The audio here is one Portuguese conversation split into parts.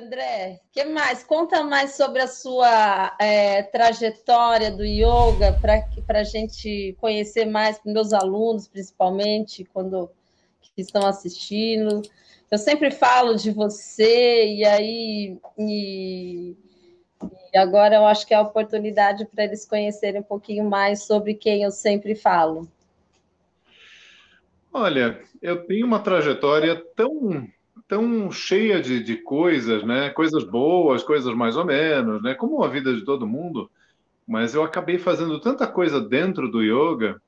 André, que mais? Conta mais sobre a sua trajetória do yoga para a gente conhecer mais, para meus alunos, principalmente, quando que estão assistindo. Eu sempre falo de você, e agora eu acho que é a oportunidade para eles conhecerem um pouquinho mais sobre quem eu sempre falo. Olha, eu tenho uma trajetória tão cheia de coisas, né? Coisas boas, coisas mais ou menos, né? Como a vida de todo mundo, mas eu acabei fazendo tanta coisa dentro do yoga,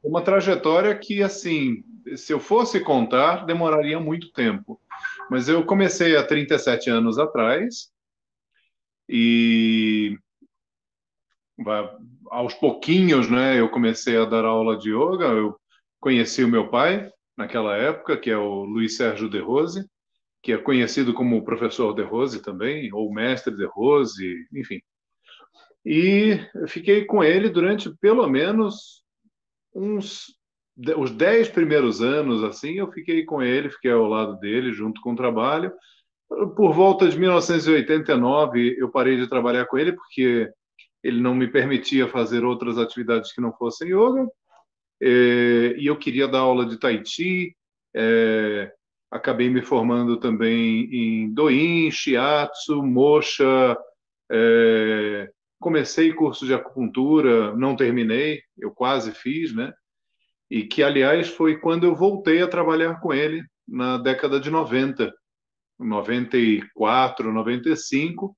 uma trajetória que, assim, se eu fosse contar, demoraria muito tempo. Mas eu comecei há 37 anos atrás e aos pouquinhos, né, eu comecei a dar aula de yoga. Eu conheci o meu pai naquela época, que é o Luiz Sérgio de Rose, que é conhecido como o professor de Rose também, ou mestre de Rose, enfim. E eu fiquei com ele durante pelo menos os 10 primeiros anos, assim, eu fiquei com ele, fiquei ao lado dele, junto com o trabalho. Por volta de 1989, eu parei de trabalhar com ele, porque ele não me permitia fazer outras atividades que não fossem yoga, e eu queria dar aula de Tai Chi. Acabei me formando também em Do-in, Shiatsu, Moxa. Comecei curso de acupuntura, não terminei, eu quase fiz, né? E que, aliás, foi quando eu voltei a trabalhar com ele na década de 90, 94, 95,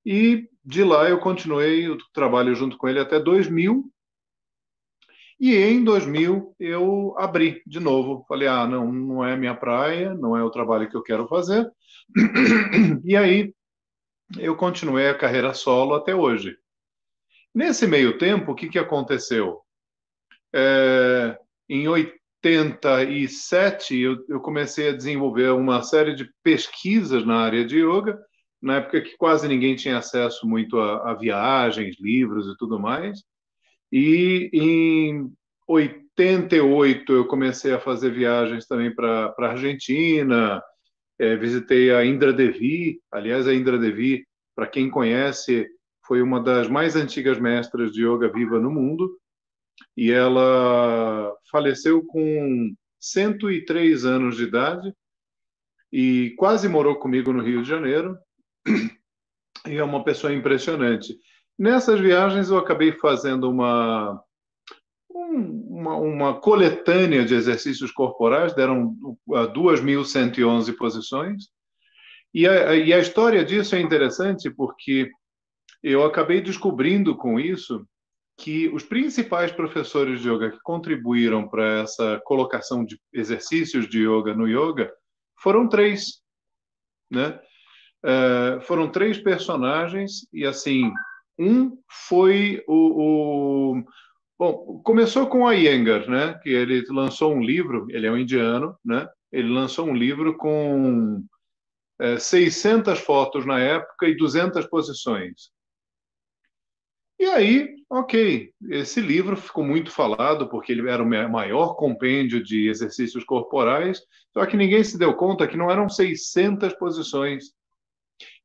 e de lá eu continuei o trabalho junto com ele até 2000. E em 2000 eu abri de novo. Falei, não, não é minha praia, não é o trabalho que eu quero fazer. E aí eu continuei a carreira solo até hoje. Nesse meio tempo, o que aconteceu? Em 87, eu comecei a desenvolver uma série de pesquisas na área de yoga, na época que quase ninguém tinha acesso muito a viagens, livros e tudo mais. E em 88 eu comecei a fazer viagens também para a Argentina. Visitei a Indra Devi. Aliás, a Indra Devi, para quem conhece, foi uma das mais antigas mestras de yoga viva no mundo, e ela faleceu com 103 anos de idade e quase morou comigo no Rio de Janeiro, e é uma pessoa impressionante. Nessas viagens eu acabei fazendo uma coletânea de exercícios corporais. Deram 2.111 posições. E a história disso é interessante porque eu acabei descobrindo com isso que os principais professores de yoga que contribuíram para essa colocação de exercícios de yoga no yoga foram três, né? Foram três personagens. E assim, um foi bom, começou com a Iyengar, né? Que ele lançou um livro. Ele é um indiano, né? Ele lançou um livro com 600 fotos na época e 200 posições. E aí, ok, esse livro ficou muito falado porque ele era o maior compêndio de exercícios corporais, só que ninguém se deu conta que não eram 600 posições,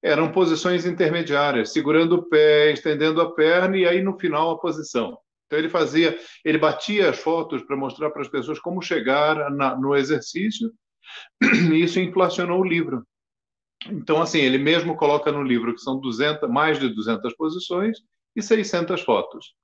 eram posições intermediárias, segurando o pé, estendendo a perna e aí no final a posição. Então ele batia as fotos para mostrar para as pessoas como chegar no exercício, e isso inflacionou o livro. Então, assim, ele mesmo coloca no livro que são mais de 200 posições e 600 fotos.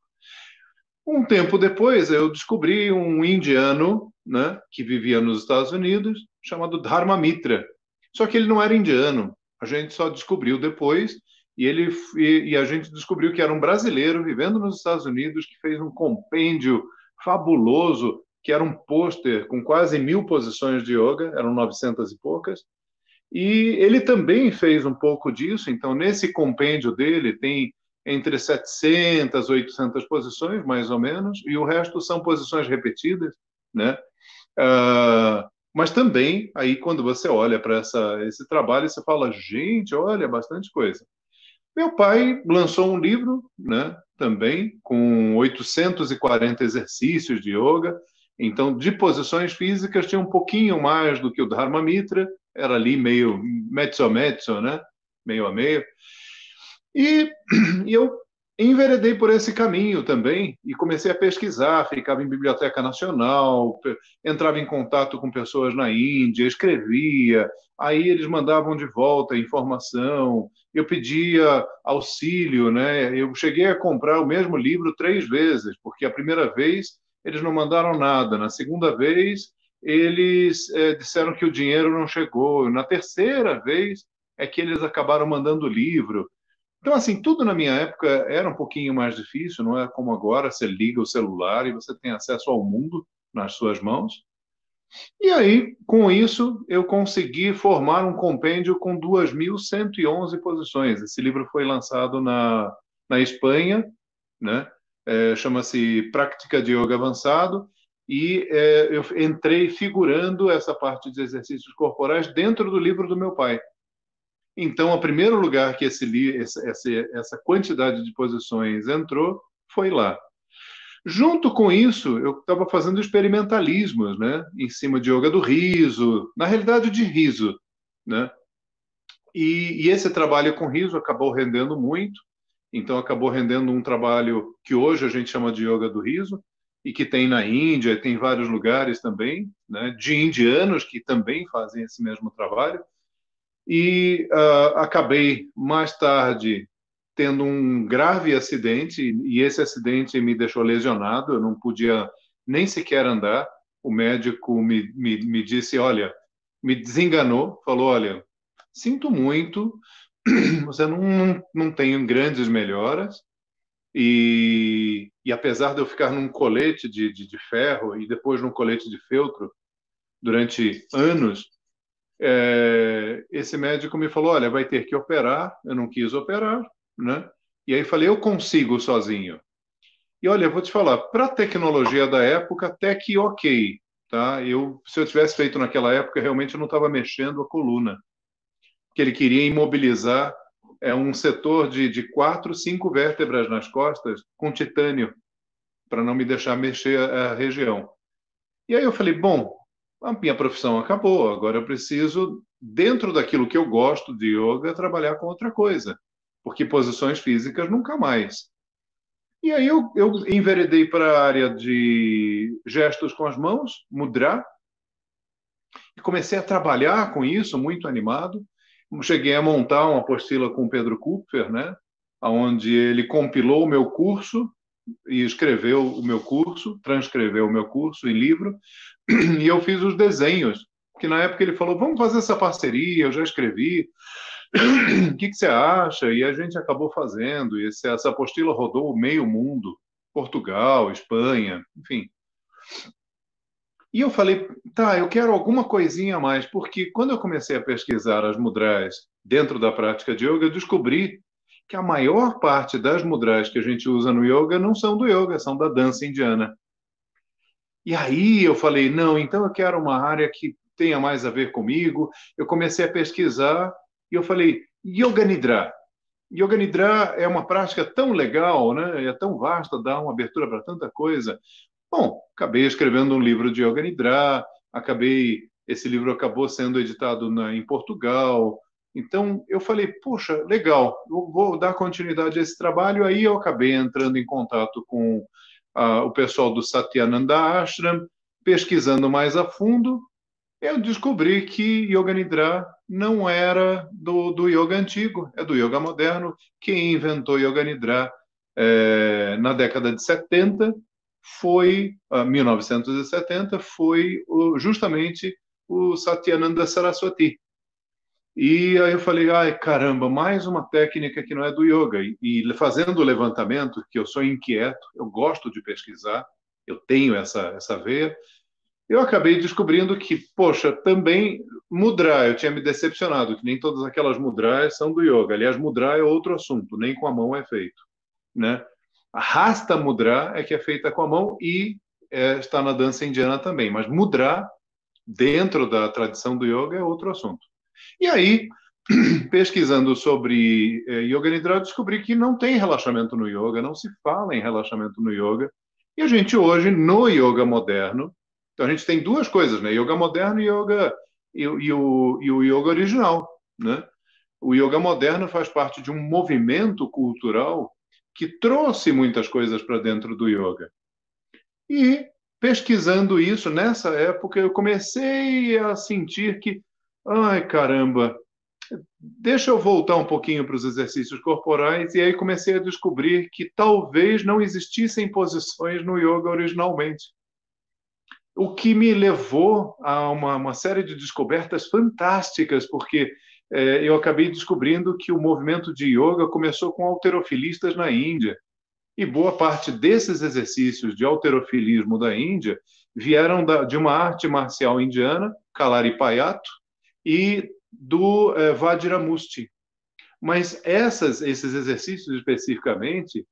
Um tempo depois, eu descobri um indiano, né, que vivia nos Estados Unidos, chamado Dharma Mitra. Só que ele não era indiano. A gente só descobriu depois, e a gente descobriu que era um brasileiro vivendo nos Estados Unidos que fez um compêndio fabuloso, que era um pôster com quase 1.000 posições de yoga, eram 900 e poucas. E ele também fez um pouco disso. Então, nesse compêndio dele, tem entre 700 e 800 posições, mais ou menos, e o resto são posições repetidas, né? Mas também, aí, quando você olha para esse trabalho, você fala, gente, olha, bastante coisa. Meu pai lançou um livro, né, também, com 840 exercícios de yoga. Então, de posições físicas, tinha um pouquinho mais do que o Dharma Mitra, era ali meio mezzo-mezzo, né? meio a meio. E, e eu enveredei por esse caminho também e comecei a pesquisar, ficava em Biblioteca Nacional, entrava em contato com pessoas na Índia, escrevia, aí eles mandavam de volta a informação, eu pedia auxílio, né? Eu cheguei a comprar o mesmo livro 3 vezes, porque a primeira vez eles não mandaram nada, na segunda vez eles disseram que o dinheiro não chegou, na terceira vez é que eles acabaram mandando o livro. Então, assim, tudo na minha época era um pouquinho mais difícil, não é como agora, você liga o celular e você tem acesso ao mundo nas suas mãos. E aí, com isso, eu consegui formar um compêndio com 2.111 posições. Esse livro foi lançado na Espanha, né? Chama-se Prática de Yoga Avançado, e eu entrei figurando essa parte de exercícios corporais dentro do livro do meu pai. Então, o primeiro lugar que essa quantidade de posições entrou foi lá. Junto com isso, eu estava fazendo experimentalismos, né, em cima de yoga do riso, na realidade de riso, né? E esse trabalho com riso acabou rendendo muito. Então, acabou rendendo um trabalho que hoje a gente chama de yoga do riso e que tem na Índia, tem em vários lugares também, né, de indianos que também fazem esse mesmo trabalho. E acabei mais tarde tendo um grave acidente, e esse acidente me deixou lesionado, eu não podia nem sequer andar. O médico me disse, olha, me desenganou, falou, olha, sinto muito, você não tem grandes melhoras, e apesar de eu ficar num colete de ferro e depois num colete de feltro durante anos, esse médico me falou, olha, vai ter que operar. Eu não quis operar, né? E aí falei, eu consigo sozinho. E olha, eu vou te falar, para a tecnologia da época, até que ok, tá? Se eu tivesse feito naquela época, realmente eu não estava mexendo a coluna, porque ele queria imobilizar um setor de 4, 5 vértebras nas costas com titânio, para não me deixar mexer a região. E aí eu falei, bom, a minha profissão acabou, agora eu preciso, dentro daquilo que eu gosto de yoga, trabalhar com outra coisa, porque posições físicas nunca mais. E aí eu enveredei para a área de gestos com as mãos, mudra, e comecei a trabalhar com isso, muito animado. Cheguei a montar uma apostila com o Pedro Kupfer, né, onde ele compilou o meu curso e escreveu o meu curso, transcreveu o meu curso em livro, e eu fiz os desenhos, que na época ele falou, vamos fazer essa parceria, eu já escrevi, o que você acha? E a gente acabou fazendo, e essa apostila rodou o meio mundo, Portugal, Espanha, enfim. E eu falei, tá, eu quero alguma coisinha a mais, porque quando eu comecei a pesquisar as mudras dentro da prática de yoga, eu descobri que a maior parte das mudras que a gente usa no yoga não são do yoga, são da dança indiana. E aí eu falei, não, então eu quero uma área que tenha mais a ver comigo. Eu comecei a pesquisar e eu falei, Yoga Nidra. Yoga Nidra é uma prática tão legal, né? É tão vasta, dá uma abertura para tanta coisa. Bom, acabei escrevendo um livro de Yoga Nidra, esse livro acabou sendo editado em Portugal. Então eu falei, puxa, legal, eu vou dar continuidade a esse trabalho. Aí eu acabei entrando em contato com o pessoal do Satyananda Ashram, pesquisando mais a fundo, eu descobri que Yoga Nidra não era do yoga antigo, é do yoga moderno. Quem inventou Yoga Nidra na década de 70 foi, 1970, foi justamente o Satyananda Saraswati. E aí eu falei, ai, caramba, mais uma técnica que não é do yoga. E fazendo o levantamento, que eu sou inquieto, eu gosto de pesquisar, eu tenho essa veia, eu acabei descobrindo que, poxa, também mudra, eu tinha me decepcionado, que nem todas aquelas mudras são do yoga. Aliás, mudra é outro assunto, nem com a mão é feito, né? A Hasta Mudra é que é feita com a mão e está na dança indiana também, mas mudra, dentro da tradição do yoga, é outro assunto. E aí, pesquisando sobre Yoga Nidra, eu descobri que não tem relaxamento no yoga, não se fala em relaxamento no yoga. E a gente hoje, no yoga moderno, então a gente tem duas coisas, né? Yoga moderno e yoga e o yoga original, né? o yoga moderno faz parte de um movimento cultural que trouxe muitas coisas para dentro do yoga. E pesquisando isso, nessa época, eu comecei a sentir que, ai caramba, deixa eu voltar um pouquinho para os exercícios corporais, e aí comecei a descobrir que talvez não existissem posições no yoga originalmente. O que me levou a uma série de descobertas fantásticas, porque eu acabei descobrindo que o movimento de yoga começou com halterofilistas na Índia. E boa parte desses exercícios de halterofilismo da Índia vieram de uma arte marcial indiana, Kalaripayato, e do Vajramusti. Mas esses exercícios especificamente,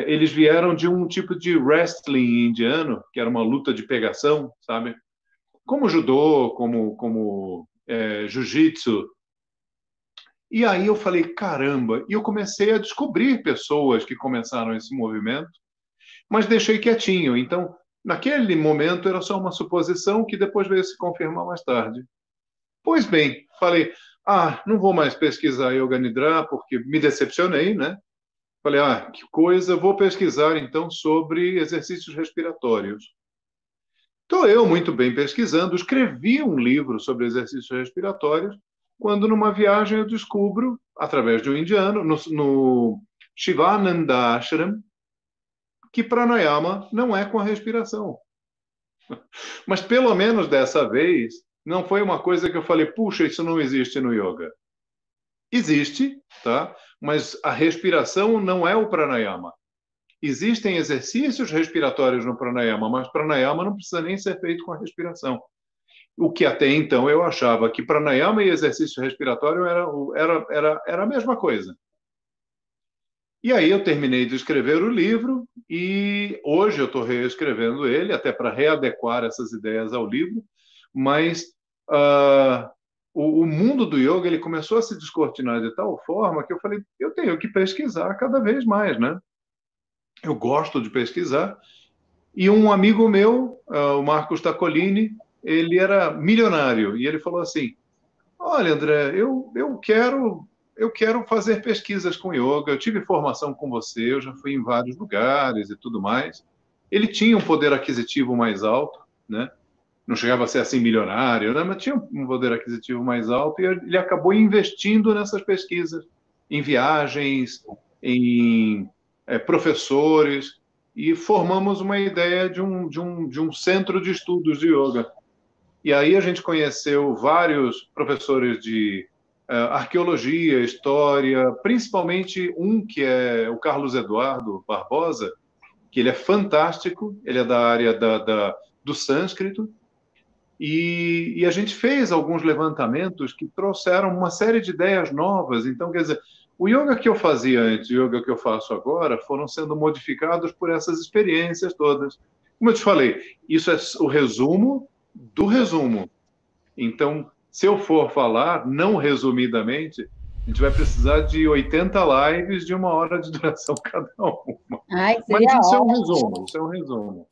eles vieram de um tipo de wrestling indiano, que era uma luta de pegação, sabe? Como judô, como jiu-jitsu. E aí eu falei, caramba, e eu comecei a descobrir pessoas que começaram esse movimento, mas deixei quietinho. Então, naquele momento era só uma suposição que depois veio se confirmar mais tarde. Pois bem, falei, não vou mais pesquisar Yoga Nidra, porque me decepcionei, né? Falei, que coisa, vou pesquisar então sobre exercícios respiratórios. Estou eu muito bem pesquisando, escrevi um livro sobre exercícios respiratórios, quando numa viagem eu descubro, através de um indiano, no Shivananda Ashram, que pranayama não é com a respiração. Mas pelo menos dessa vez, não foi uma coisa que eu falei, puxa, isso não existe no yoga. Existe, tá? Mas a respiração não é o pranayama. Existem exercícios respiratórios no pranayama, mas pranayama não precisa nem ser feito com a respiração. O que até então eu achava que pranayama e exercício respiratório era a mesma coisa. E aí eu terminei de escrever o livro e hoje eu estou reescrevendo ele, até para readequar essas ideias ao livro, mas o mundo do yoga ele começou a se descortinar de tal forma que eu falei, eu tenho que pesquisar cada vez mais, né? Eu gosto de pesquisar. E um amigo meu, o Marcos Tacolini, ele era milionário e ele falou assim, olha, André, eu quero fazer pesquisas com yoga, eu tive formação com você, eu já fui em vários lugares e tudo mais. Ele tinha um poder aquisitivo mais alto, né? Não chegava a ser assim milionário, né? Mas tinha um poder aquisitivo mais alto e ele acabou investindo nessas pesquisas, em viagens, em professores, e formamos uma ideia de um centro de estudos de yoga. E aí a gente conheceu vários professores de arqueologia, história, principalmente um que é o Carlos Eduardo Barbosa, que ele é fantástico, ele é da área do sânscrito, e a gente fez alguns levantamentos que trouxeram uma série de ideias novas. Então, quer dizer, o yoga que eu fazia antes e o yoga que eu faço agora foram sendo modificados por essas experiências todas. Como eu te falei, isso é o resumo do resumo. Então, se eu for falar, não resumidamente, a gente vai precisar de 80 lives de 1 hora de duração cada uma. Ai, Mas isso é um resumo, isso é um resumo.